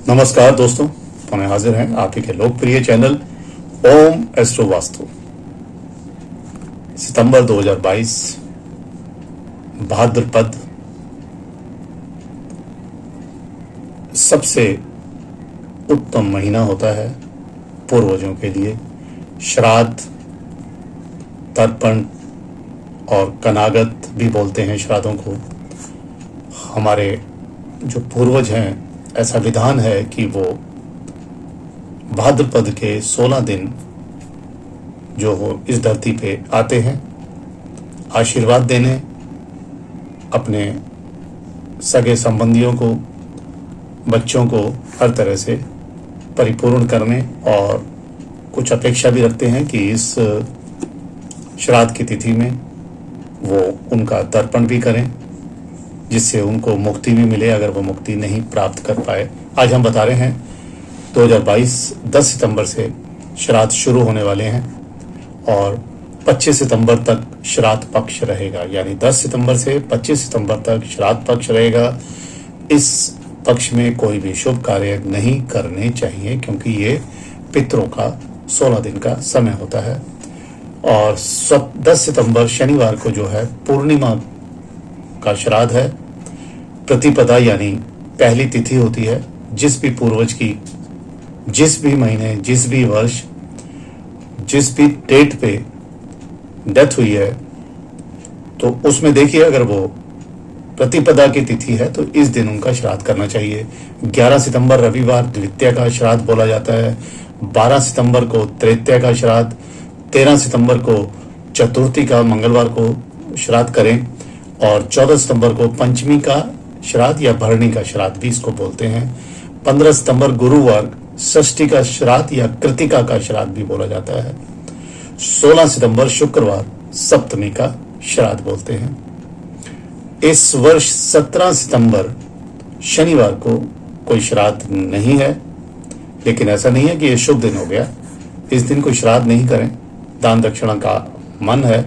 नमस्कार दोस्तों, पुनः हाजिर हैं आप ही के लोकप्रिय चैनल ओम एस्ट्रो वास्तु। सितंबर 2022 भाद्रपद सबसे उत्तम महीना होता है पूर्वजों के लिए। श्राद्ध, तर्पण और कनागत भी बोलते हैं श्राद्धों को। हमारे जो पूर्वज हैं, ऐसा विधान है कि वो भाद्रपद के 16 दिन जो हो इस धरती पे आते हैं आशीर्वाद देने, अपने सगे संबंधियों को, बच्चों को हर तरह से परिपूर्ण करने, और कुछ अपेक्षा भी रखते हैं कि इस श्राद्ध की तिथि में वो उनका तर्पण भी करें, जिससे उनको मुक्ति भी मिले अगर वो मुक्ति नहीं प्राप्त कर पाए। आज हम बता रहे हैं 2022 10 सितंबर से श्राद्ध शुरू होने वाले हैं और 25 सितंबर तक श्राद्ध पक्ष रहेगा। यानी 10 सितंबर से 25 सितंबर तक श्राद्ध पक्ष रहेगा। इस पक्ष में कोई भी शुभ कार्य नहीं करने चाहिए, क्योंकि ये पितरों का 16 दिन का समय होता है। और 10 सितंबर शनिवार को जो है पूर्णिमा का श्राद्ध है। प्रतिपदा यानी पहली तिथि होती है। जिस भी पूर्वज की जिस भी महीने, जिस भी वर्ष, जिस भी डेट पे डेथ हुई है, तो उसमें देखिए अगर वो प्रतिपदा की तिथि है तो इस दिन उनका श्राद्ध करना चाहिए। 11 सितंबर रविवार द्वितीया का श्राद्ध बोला जाता है। 12 सितंबर को तृतीया का श्राद्ध, 13 सितंबर को चतुर्थी का मंगलवार को श्राद्ध करें, और 14 सितंबर को पंचमी का श्राद्ध या भरणी का श्राद्ध भी इसको बोलते हैं। 15 सितंबर गुरुवार षष्ठी का श्राद्ध या कृतिका का श्राद्ध भी बोला जाता है। 16 सितंबर शुक्रवार सप्तमी का श्राद्ध बोलते हैं। इस वर्ष 17 सितंबर शनिवार को कोई श्राद्ध नहीं है, लेकिन ऐसा नहीं है कि ये शुभ दिन हो गया। इस दिन कोई श्राद्ध नहीं करें। दान दक्षिणा का मन है,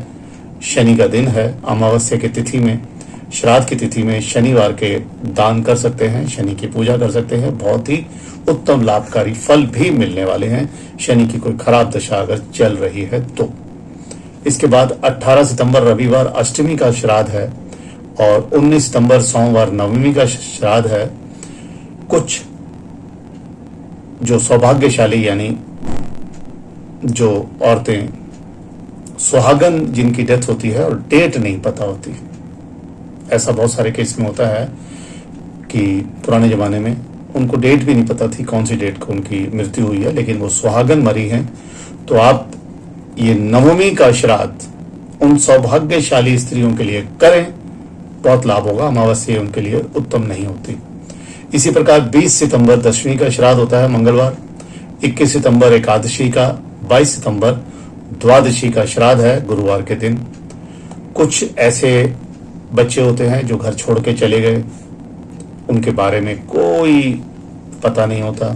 शनि का दिन है। अमावस्या की तिथि में, श्राद्ध की तिथि में शनिवार के दान कर सकते हैं, शनि की पूजा कर सकते हैं। बहुत ही उत्तम लाभकारी फल भी मिलने वाले हैं, शनि की कोई खराब दशा अगर चल रही है तो। इसके बाद 18 सितंबर रविवार अष्टमी का श्राद्ध है, और 19 सितंबर सोमवार नवमी का श्राद्ध है। कुछ जो सौभाग्यशाली यानी जो औरतें सुहागन जिनकी डेथ होती है और डेट नहीं पता होती, ऐसा बहुत सारे केस में होता है कि पुराने जमाने में उनको डेट भी नहीं पता थी कौन सी डेट को उनकी मृत्यु हुई है, लेकिन वो सुहागन मरी हैं, तो आप ये नवमी का श्राद्ध उन सौभाग्यशाली स्त्रियों के लिए करें, बहुत लाभ होगा। अमावस्या उनके लिए उत्तम नहीं होती। इसी प्रकार 20 सितंबर दशमी का श्राद्ध होता है मंगलवार, 21 सितंबर एकादशी का, 22 सितंबर द्वादशी का श्राद्ध है गुरुवार के दिन। कुछ ऐसे बच्चे होते हैं जो घर छोड़ के चले गए, उनके बारे में कोई पता नहीं होता,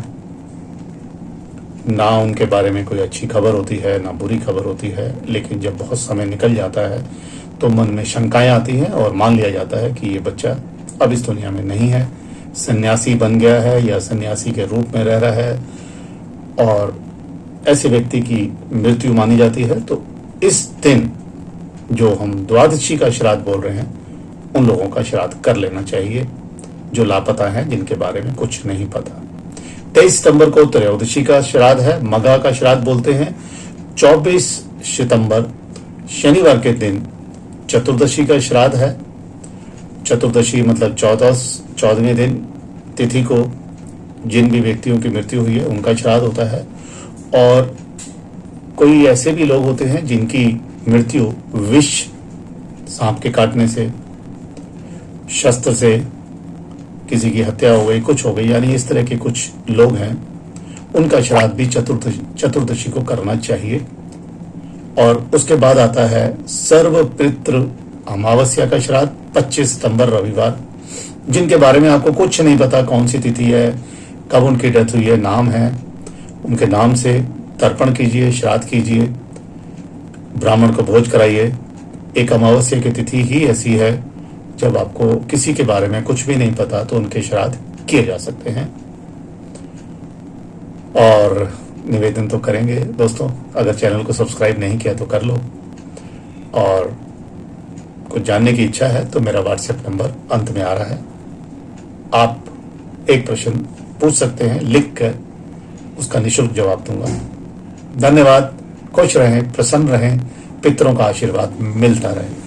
ना उनके बारे में कोई अच्छी खबर होती है ना बुरी खबर होती है, लेकिन जब बहुत समय निकल जाता है तो मन में शंकाएं आती हैं और मान लिया जाता है कि ये बच्चा अब इस दुनिया में नहीं है, सन्यासी बन गया है या सन्यासी के रूप में रह रहा है, और ऐसे व्यक्ति की मृत्यु मानी जाती है। तो इस दिन जो हम द्वादशी का श्राद्ध बोल रहे हैं, उन लोगों का श्राद्ध कर लेना चाहिए जो लापता हैं, जिनके बारे में कुछ नहीं पता। 23 सितंबर को त्रयोदशी का श्राद्ध है, मघा का श्राद्ध बोलते हैं। 24 सितंबर शनिवार के दिन चतुर्दशी का श्राद्ध है। चतुर्दशी मतलब 14वें दिन तिथि को जिन भी व्यक्तियों की मृत्यु हुई है उनका श्राद्ध होता है। और कोई ऐसे भी लोग होते हैं जिनकी मृत्यु विष, सांप के काटने से, शस्त्र से किसी की हत्या हो गई, कुछ हो गई, यानी इस तरह के कुछ लोग हैं, उनका श्राद्ध भी चतुर्दशी को करना चाहिए। और उसके बाद आता है सर्व पितृ अमावस्या का श्राद्ध 25 सितंबर रविवार, जिनके बारे में आपको कुछ नहीं पता, कौन सी तिथि है, कब उनकी डेथ हुई है, नाम है, उनके नाम से तर्पण कीजिए, श्राद्ध कीजिए, ब्राह्मण को भोज कराइए। एक अमावस्या की तिथि ही ऐसी है जब आपको किसी के बारे में कुछ भी नहीं पता तो उनके श्राद्ध किए जा सकते हैं। और निवेदन तो करेंगे दोस्तों, अगर चैनल को सब्सक्राइब नहीं किया तो कर लो, और कुछ जानने की इच्छा है तो मेरा व्हाट्सएप नंबर अंत में आ रहा है, आप एक प्रश्न पूछ सकते हैं, लिख कर उसका निःशुल्क जवाब दूंगा। धन्यवाद। खुश रहें, प्रसन्न रहें, पितरों का आशीर्वाद मिलता रहे।